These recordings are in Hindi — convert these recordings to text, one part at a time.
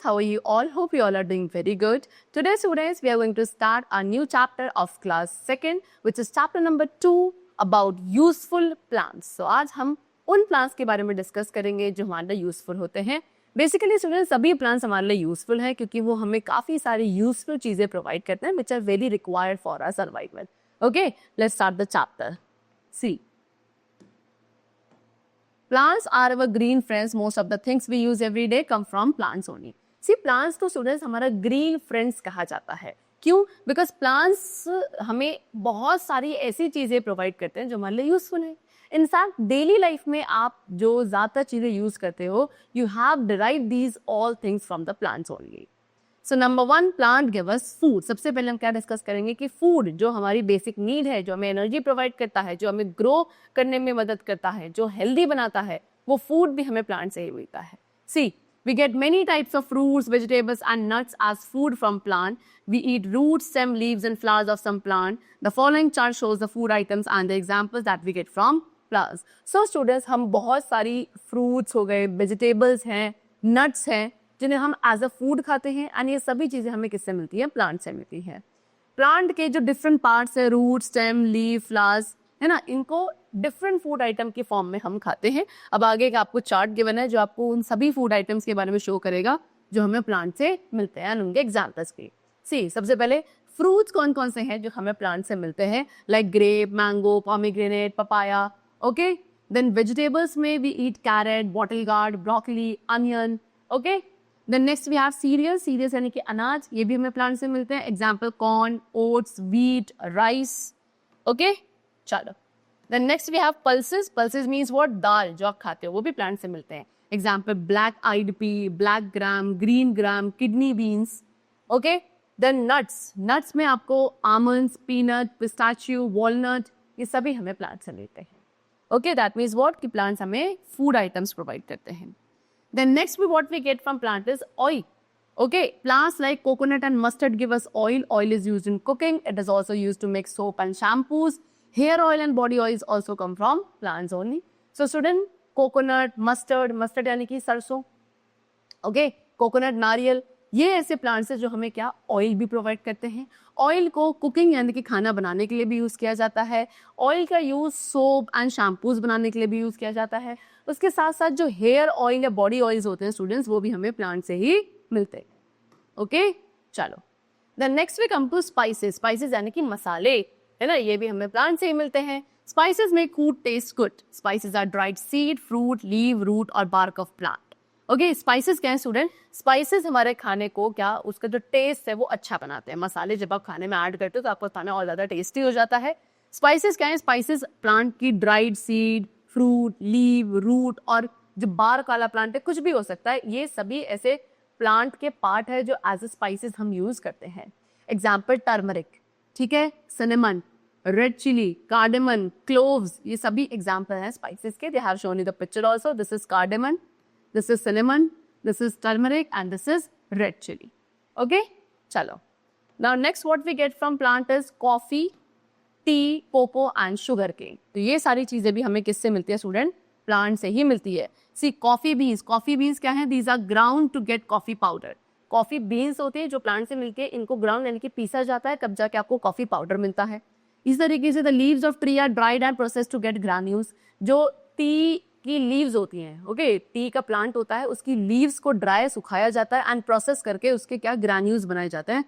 how are you all? Hope you all are doing very good. Today students, we are going to start a new chapter of class 2nd, which is chapter number 2 about useful plants. So आज हम उन plants के बारे में discuss करेंगे जो हमारे लिए useful होते हैं. Basically students, सभी plants हमारे लिए useful हैं क्योंकि वो हमें काफ़ी सारी useful चीज़ें provide करते हैं which are very required for our survival. Okay, let's start the chapter. See. Plants are our green friends. Most of the things we use every day come from plants only. See, plants तो students हमारा green friends कहा जाता है. क्यों? Because plants हमें बहुत सारी ऐसी चीज़ें provide करते हैं जो हमारे लिए useful है. In fact, daily life में आप जो ज़्यादा चीज़ें use करते हो, you have derived these all things from the plants only. So number 1, plant give us food. सबसे पहले हम क्या डिस्कस करेंगे कि फूड जो हमारी बेसिक नीड है, जो हमें एनर्जी प्रोवाइड करता है, जो हमें ग्रो करने में मदद करता है, जो हेल्दी बनाता है, वो फूड भी हमें प्लांट से ही मिलता है. सी, we get many types of fruits, vegetables and nuts as food from plant. We eat roots, stem, leaves and flowers of some plant. The following chart shows the food items and the examples that we get from plants. So students, हम बहुत सारी fruits हो गए, vegetables हैं, nuts हैं, जिन्हें हम एज अ फूड खाते हैं एंड ये सभी चीज़ें हमें किससे मिलती हैं? प्लांट से मिलती हैं. प्लांट के जो डिफरेंट पार्ट्स है, रूट, स्टेम, लीफ, फ्लावर्स, है ना, इनको डिफरेंट फूड आइटम के फॉर्म में हम खाते हैं. अब आगे का आपको चार्ट गिवन है जो आपको उन सभी फूड आइटम्स के बारे में शो करेगा जो हमें प्लांट से मिलते हैं एंड उनके एग्जाम्पल्स भी. सी, सबसे पहले फ्रूट्स कौन कौन से हैं जो हमें प्लांट से मिलते हैं? Like grape, mango, pomegranate, papaya. Okay, then vegetables में we eat carrot, bottle gourd, broccoli, onion. Okay, Then next we have cereals. Cereals यानी कि अनाज, ये भी हमें प्लांट से मिलते हैं. Example corn, oats, wheat, rice. Okay? चलो. Then next we have pulses. Pulses means what? दाल जो आप खाते हो वो भी प्लांट से मिलते हैं. Example black eyed pea, black gram, green gram, kidney beans. Okay? Then nuts. Nuts में आपको almonds, peanut, pistachio, walnut, ये सभी हमें प्लांट से मिलते हैं. Okay? That means what? कि प्लांट्स हमें food items provide करते हैं. Then next what we get from plant is oil. Okay, plants like coconut and mustard give us oil. Oil is used in cooking. It is also used to make soap and shampoos. Hair oil and body oils also come from plants only. So student, coconut, mustard यानी कि सरसों. Okay, coconut, नारियल, ये ऐसे प्लांट्स हैं जो हमें क्या? ऑयल भी प्रोवाइड करते हैं. ऑयल को कुकिंग यानी कि खाना बनाने के लिए भी यूज़ किया जाता है. ऑयल का यूज़ सोप एंड शैम्पूज बनाने के लिए भी यूज़ किया जाता है. उसके साथ साथ जो हेयर ऑयल या बॉडी ऑयल्स होते हैं स्टूडेंट्स, वो भी हमें प्लांट से ही मिलते हैं. ओके, चलो. Then next we come to spices. Spices यानी कि मसाले, है ना, ये भी हमें प्लांट से ही मिलते हैं. Spices make food taste good. Spices are dried seed, fruit, leave, root और bark of plant. Okay, spices क्या है स्टूडेंट? स्पाइसेस हमारे खाने को क्या, उसका जो टेस्ट है वो अच्छा बनाते हैं. मसाले जब आप खाने में ऐड करते हो तो आपका खाना और ज़्यादा टेस्टी हो जाता है. स्पाइसेस क्या है? स्पाइसेस प्लांट की dried seed, fruit, leave, root और जो बार्क वाला प्लांट है, कुछ भी हो सकता है, ये सभी ऐसे प्लांट के पार्ट है जो एज ए स्पाइसेस हम यूज करते हैं. एग्जाम्पल टर्मरिक, ठीक है, cinnamon, red chilli, cardamom, cloves, ये सभी एग्जाम्पल हैं स्पाइसेस के. They have shown you the picture also. This is cardamom, this is cinnamon, this is turmeric and this is red chilli. Okay, चलो. Now next what we get from plant is coffee, tea, cocoa and sugar cane. तो ये सारी चीजें भी हमें किससे मिलती है स्टूडेंट? प्लांट से ही मिलती है. See, coffee beans. Coffee beans क्या है? These are ground to get coffee powder. Coffee beans होते हैं जो प्लांट से मिलके इनको ग्राउंड यानी कि पीसा जाता है, तब जाके आपको कॉफी पाउडर मिलता है. इस तरीके से the leaves of tree are dried and process to get granules. जो टी की लीव्स होती हैं, ओके, टी का प्लांट होता है, उसकी लीव्स को ड्राई सुखाया जाता है एंड प्रोसेस करके उसके क्या ग्रैन्यूल्स बनाए जाते हैं.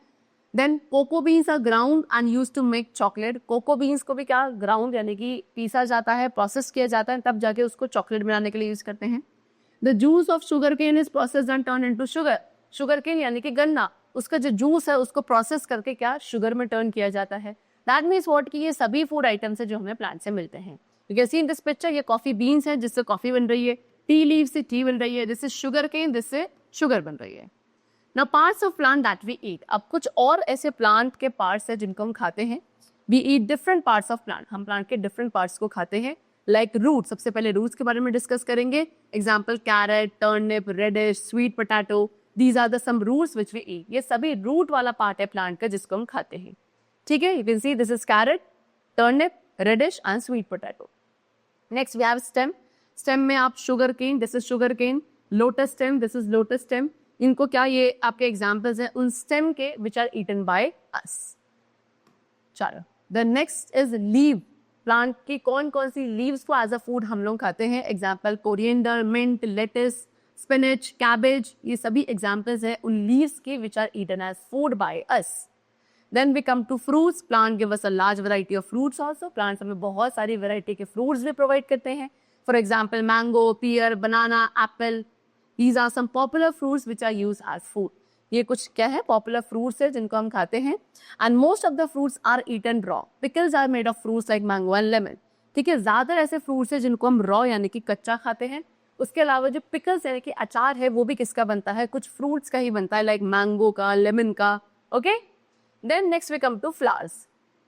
Then cocoa beans are ground and use to make chocolate. Cocoa beans को भी क्या ग्राउंड यानी कि पीसा जाता है, प्रोसेस किया जाता है, तब जाके उसको चॉकलेट बनाने के लिए यूज करते हैं. The juice of sugarcane is processed and turn into sugar. Sugarcane यानी कि गन्ना, उसका जो जूस है उसको प्रोसेस करके क्या शुगर में टर्न किया जाता है. दैट मीन्स व्हाट कि ये सभी फूड आइटम्स है जो हमें प्लांट से मिलते हैं. You can see in this picture, ये कॉफी बीन्स है जिससे कॉफी बन रही है. टी लीव से टी बन रही है. दिस इज शुगर केन, जिससे शुगर बन रही है. Now parts of plant that we eat. अब कुछ और ऐसे प्लांट के पार्ट्स हैं जिनको हम खाते हैं. We eat different parts of plant. हम प्लांट के डिफरेंट पार्ट्स को खाते हैं. Like root. सबसे पहले रूट्स के बारे में डिस्कस करेंगे. Example carrot, turnip, radish, sweet potato. These are the some roots which we eat. ये सभी रूट वाला पार्ट है प्लांट का जिसको हम खाते हैं. ठीक है, you can see this is carrot, turnip, radish and sweet potato. Next we have stem. Stem में आप sugar cane, this is sugar cane. Lotus stem, this is lotus stem. इनको क्या, ये आपके एग्जाम्पल्स हैं उन स्टेम के which are eaten by us. चलो, the next is leave. Plant की कौन कौन सी लीव्स को एज अ फूड हम लोग खाते हैं? Example coriander, mint, lettuce, spinach, cabbage, ये सभी एग्जाम्पल्स हैं उन लीव्स के which are eaten as food by us. Then we come to fruits. Plant give us a large variety of fruits also. Plants हमें बहुत सारी variety के fruits भी provide करते हैं. For example, mango, pear, banana, apple. These are some popular fruits which are used as food. ये कुछ क्या है? Popular fruits है जिनको हम खाते हैं. And most of the fruits are eaten raw. Pickles are made of fruits like mango and lemon. ठीक है, ज़्यादातर ऐसे fruits है जिनको हम raw यानी कि कच्चा खाते हैं. उसके अलावा जो pickles यानी कि अचार है वो भी किसका बनता है? कुछ fruits का ही बनता है, like mango का, lemon का. Okay? Then next we come to flowers.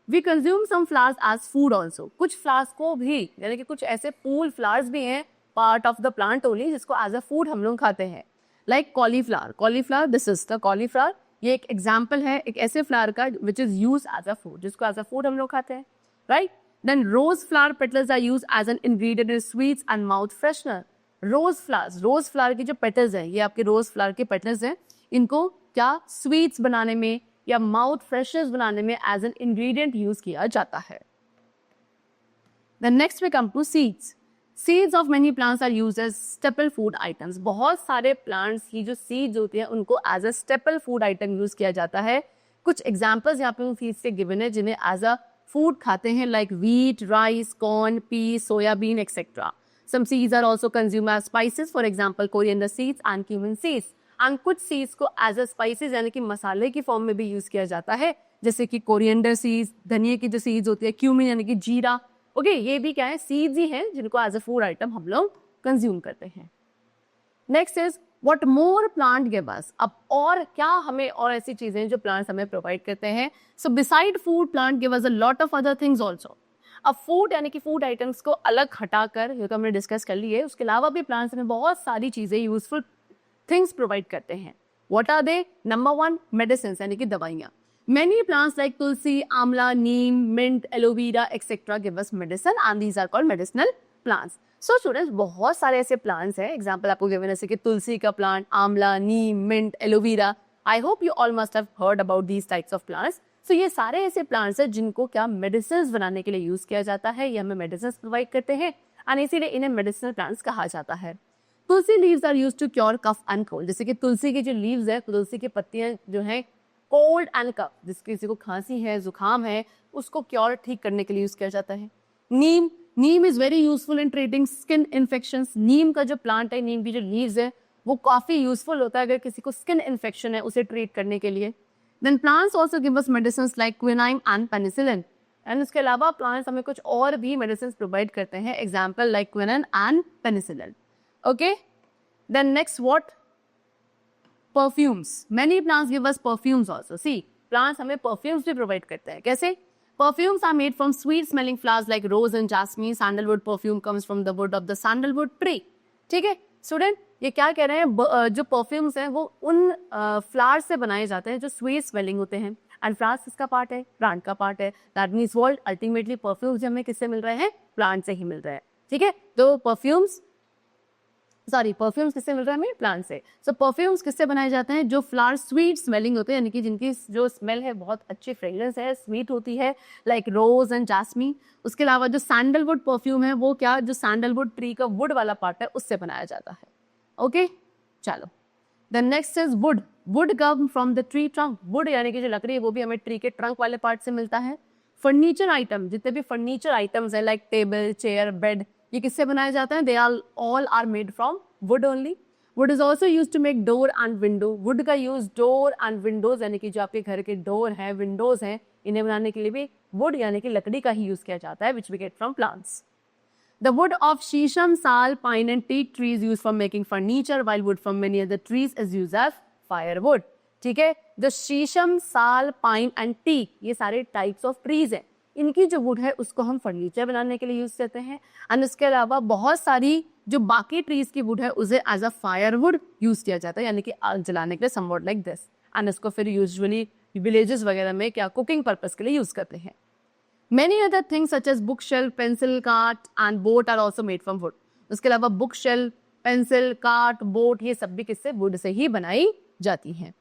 We consume some flowers as food also. कुछ flowers को भी, यानी कि कुछ ऐसे फूल flowers भी हैं part of the plant only जिसको as a food हम लोग खाते हैं. Like cauliflower. Cauliflower, this is the cauliflower. ये एक example है एक ऐसे flower का which is used as a food, जिसको as a food हम लोग खाते हैं, right? Then rose flower petals are used as an ingredient in sweets and mouth freshener. Rose flower की जो petals हैं, ये आपके rose flower के petals हैं, इनको क्या sweets बनाने में या माउथ फ्रेशनर्स बनाने में एज एन इंग्रेडिएंट यूज किया जाता है. The next we come to seeds. Seeds of many plants are used as staple food items. बहुत सारे plants की जो seeds होती हैं उनको as a staple food item use किया जाता है. कुछ examples यहाँ पे उन seeds से given है जिन्हें as a food खाते हैं, like wheat, rice, corn, peas, soyabean, etc. Some seeds are also consumed as spices, for example coriander seeds and cumin seeds. और कुछ सीड्स को एज अ स्पाइसेस यानी कि मसाले की फॉर्म में भी यूज किया जाता है, जैसे कि कोरिएंडर सीड्स, धनिया की जो सीड्स होती है, क्यूमिन यानी कि जीरा. ओके, ये भी क्या है? सीड्स ही हैं जिनको एज अ फूड आइटम हम लोग कंज्यूम करते हैं. Next is what more plant give अस. अब और क्या हमें और ऐसी चीजें जो प्लांट्स हमें प्रोवाइड करते हैं? So beside food plant give us a lot of other things also. अब फूड यानी कि फूड आइटम्स को अलग हटाकर, जो हमने डिस्कस कर लिए, उसके अलावा भी प्लांट्स हमें बहुत सारी चीजें, यूजफुल थिंग्स प्रोवाइड करते हैं. What are they? Number 1, medicine यानी कि दवाइयाँ. Many plants like tulsi, amla, neem, mint, aloe vera etcetera give us medicine and these are called medicinal plants. So students, बहुत सारे ऐसे प्लांट्स हैं, एग्जांपल आपको गिवन जैसे कि तुलसी का plant, amla, neem, mint, aloe vera. I hope you all must have heard about these types of plants. So ये सारे ऐसे प्लांट्स हैं जिनको क्या मेडिसिन बनाने के लिए यूज किया जाता है, ये हमें मेडिसिन प्रोवाइड करते हैं एंड इसीलिए इन्हें मेडिसिनल प्लांट्स कहा जाता है. Tulsi leaves are used to cure cough and cold. जैसे कि तुलसी की जो लीव्स है, तुलसी की पत्तियां जो हैं, कोल्ड एंड कफ, जिस किसी को खांसी है, जुकाम है, उसको क्योर ठीक करने के लिए यूज किया जाता है. Neem is very useful in treating skin infections. Neem का जो प्लांट है, नीम की जो लीव्स है, वो काफी यूजफुल होता है अगर किसी को स्किन इन्फेक्शन है उसे ट्रीट करने के लिए. Then plants also give us medicine like quinine and penicillin. And इसके अलावा प्लांट्स हमें कुछ और भी मेडिसिन प्रोवाइड करते हैं, example like quinine and penicillin. Okay, then next what? Perfumes. Many plants give us perfumes also. See, plants हमें perfumes भी provide करते हैं. कैसे? Perfumes are made from sweet smelling flowers like rose and jasmine. Sandalwood perfume comes from the wood of the sandalwood tree. ठीक है स्टूडेंट, ये क्या कह रहे हैं? जो परफ्यूम्स हैं वो उन फ्लावर्स से बनाए जाते हैं जो स्वीट स्मेलिंग होते हैं. एंड फ्लावर्स किसका पार्ट है? प्लांट का पार्ट है. That means world ultimately perfumes हमें किससे मिल रहे हैं? प्लांट से ही मिल रहे हैं. ठीक है, तो परफ्यूम्स किससे मिल रहा है हमें? प्लांट से. सो परफ्यूम्स किससे बनाए जाते हैं? जो फ्लावर स्वीट स्मेलिंग होते हैं, यानी कि जिनकी जो स्मेल है बहुत अच्छी फ्रेग्रेंस है, स्वीट होती है, लाइक रोज एंड जास्मीन. उसके अलावा जो सैंडलवुड परफ्यूम है वो क्या, जो सैंडलवुड ट्री का वुड वाला पार्ट है उससे बनाया जाता है. ओके, चलो. The next is would. Would come from the tree trunk. Would यानी कि जो लकड़ी है वो भी हमें ट्री के ट्रंक वाले पार्ट से मिलता है. फर्नीचर आइटम, जितने भी फर्नीचर आइटम्स है लाइक टेबल, चेयर, बेड, ये किससे बनाए जाते हैं? They are all are made from wood only. Wood is also use to make door and window. Wood का यूज डोर एंड विंडोज यानी कि जो आपके घर के डोर है, विंडोज हैं, इन्हें बनाने के लिए भी वुड यानी कि लकड़ी का ही यूज किया जाता है, which we get from plants. The wood of shisham, sal, pine and teak trees used for making furniture, while wood from many other trees is used as firewood. ठीक है, जो शीशम, साल, पाइन एंड टीक, ये सारे टाइप्स ऑफ ट्रीज हैं. इनकी जो वुड है उसको हम फर्नीचर बनाने के लिए यूज करते हैं. एंड इसके अलावा बहुत सारी जो बाकी ट्रीज की वुड है उसे एज अ फायरवुड यूज किया जाता है, यानी कि आग जलाने के लिए, समवॉट लाइक दिस. एंड इसको फिर यूजुअली विलेजेस वगैरह में क्या कुकिंग पर्पज के लिए यूज करते हैं. Many other things such as bookshelf, pencil cart and boat are also made from wood. उसके अलावा book shelf, pencil, cart, boat, ये सब भी किससे? वुड से ही बनाई जाती हैं.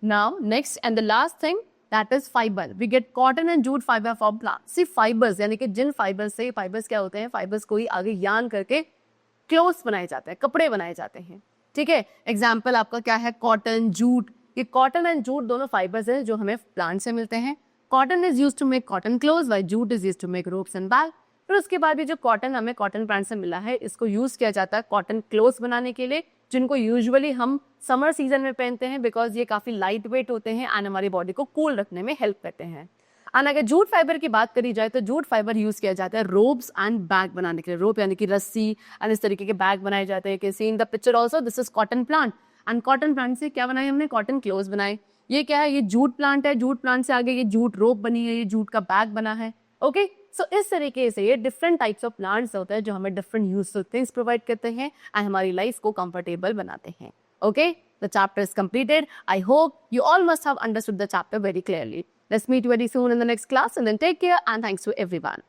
Now, next and the last thing, that is fiber. We get cotton and jute fiber from plants. See, fibers यानी कि जिन fibers से, fibers क्या होते हैं? Fibers को ही आगे yarn करके क्लोथ्स बनाए जाते हैं, कपड़े बनाए जाते हैं. ठीक है, एग्जाम्पल आपका क्या है? Cotton, jute. ये कॉटन एंड जूट दोनों फाइबर्स हैं जो हमें प्लांट से मिलते हैं. Cotton is used to make cotton clothes, while jute is used to make ropes and bag. फिर उसके बाद भी जो कॉटन हमें कॉटन प्लांट से मिला है, इसको यूज किया जाता है कॉटन क्लोथ्स बनाने के लिए, जिनको यूजुअली हम समर सीजन में पहनते हैं, बिकॉज ये काफी लाइट वेट होते हैं एंड हमारी बॉडी को कूल रखने में हेल्प करते हैं. एंड अगर जूट फाइबर की बात करी जाए तो जूट फाइबर यूज किया जाता है रोप्स एंड बैग बनाने के लिए. रोप यानी कि रस्सी, एंड इस तरीके के बैग बनाए जाते हैं. कि see in the picture also, this is cotton plant. And cotton plant से क्या बनाए हमने? कॉटन क्लोथ्स बनाए. ये क्या है? ये जूट प्लांट है. जूट प्लांट से आगे ये जूट रोप बनी है, ये जूट का बैग बना है. ओके, सो इस तरीके से ये डिफरेंट टाइप्स ऑफ प्लांट्स होते हैं जो हमें डिफरेंट यूजफुल थिंग्स प्रोवाइड करते हैं एंड हमारी लाइफ को कंफर्टेबल बनाते हैं. Okay, the chapter is completed. I hope you all must have understood the chapter very clearly. Let's meet very soon in the next class, and then take care and thanks to everyone.